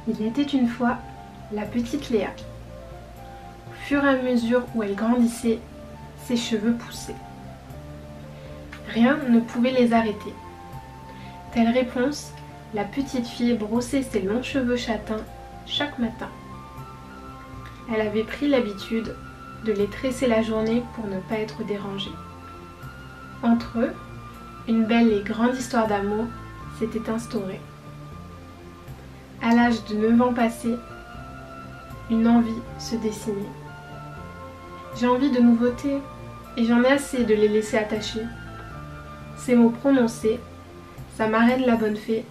Il était une fois la petite Léa. Au fur et à mesure où elle grandissait, ses cheveux poussaient. Rien ne pouvait les arrêter. Telle réponse, la petite fille brossait ses longs cheveux châtains chaque matin. Elle avait pris l'habitude de les tresser la journée pour ne pas être dérangée. Entre eux, une belle et grande histoire d'amour s'était instaurée. À l'âge de 9 ans passés, une envie se dessinait. J'ai envie de nouveautés et j'en ai assez de les laisser attachés. Ces mots prononcés, sa marraine la bonne fée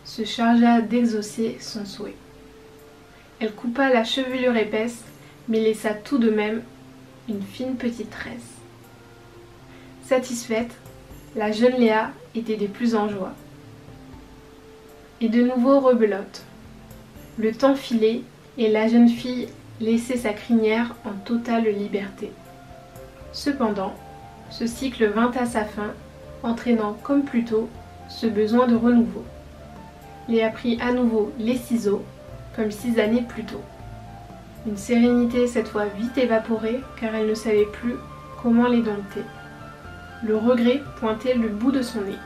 se chargea d'exaucer son souhait. Elle coupa la chevelure épaisse, mais laissa tout de même une fine petite tresse. Satisfaite, la jeune Léa était des plus en joie. Et de nouveau rebelote. Le temps filait et la jeune fille laissait sa crinière en totale liberté. Cependant, ce cycle vint à sa fin, entraînant comme plus tôt ce besoin de renouveau. Léa prit à nouveau les ciseaux, comme 6 années plus tôt. Une sérénité cette fois vite évaporée car elle ne savait plus comment les dompter. Le regret pointait le bout de son nez.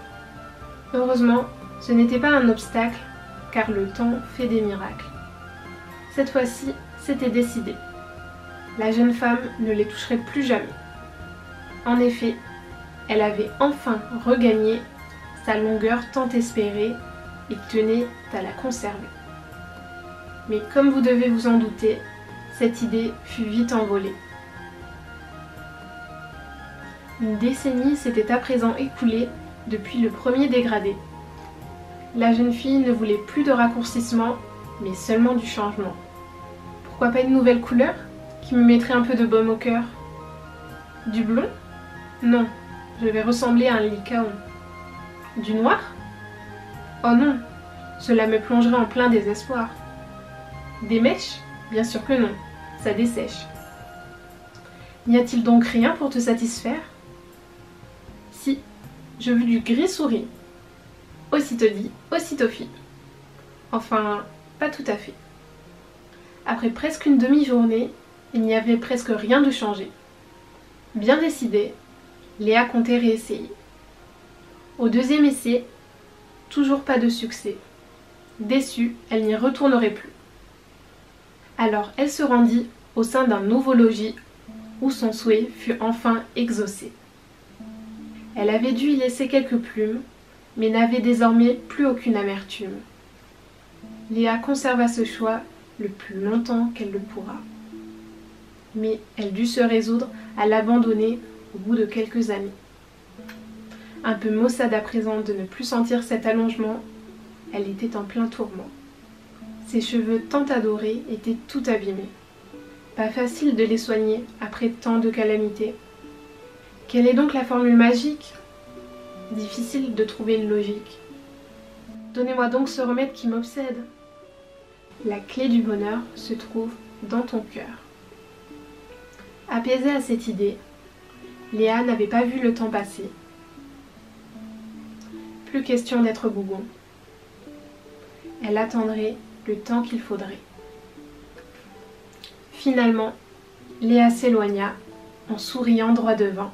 Heureusement, ce n'était pas un obstacle car le temps fait des miracles. Cette fois-ci, c'était décidé. La jeune femme ne les toucherait plus jamais. En effet, elle avait enfin regagné sa longueur tant espérée et tenait à la conserver. Mais comme vous devez vous en douter, cette idée fut vite envolée. Une décennie s'était à présent écoulée depuis le premier dégradé. La jeune fille ne voulait plus de raccourcissement, mais seulement du changement. Pourquoi pas une nouvelle couleur qui me mettrait un peu de baume au cœur? Du blond? Non, je vais ressembler à un lycaon. Du noir? Oh non, cela me plongerait en plein désespoir. Des mèches? Bien sûr que non, ça dessèche. N'y a-t-il donc rien pour te satisfaire? Si, je veux du gris souris. Aussitôt dit, aussitôt fait. Enfin, pas tout à fait. Après presque une demi-journée, il n'y avait presque rien de changé. Bien décidée, Léa comptait réessayer. Au deuxième essai, toujours pas de succès. Déçue, elle n'y retournerait plus. Alors elle se rendit au sein d'un nouveau logis où son souhait fut enfin exaucé. Elle avait dû y laisser quelques plumes, mais n'avait désormais plus aucune amertume. Léa conserva ce choix le plus longtemps qu'elle le pourra. Mais elle dut se résoudre à l'abandonner au bout de quelques années. Un peu maussade à présent de ne plus sentir cet allongement, elle était en plein tourment. Ses cheveux tant adorés étaient tout abîmés. Pas facile de les soigner après tant de calamités. Quelle est donc la formule magique? Difficile de trouver une logique. Donnez-moi donc ce remède qui m'obsède. La clé du bonheur se trouve dans ton cœur. Apaisée à cette idée, Léa n'avait pas vu le temps passer. Plus question d'être bougon. Elle attendrait le temps qu'il faudrait. Finalement, Léa s'éloigna en souriant droit devant.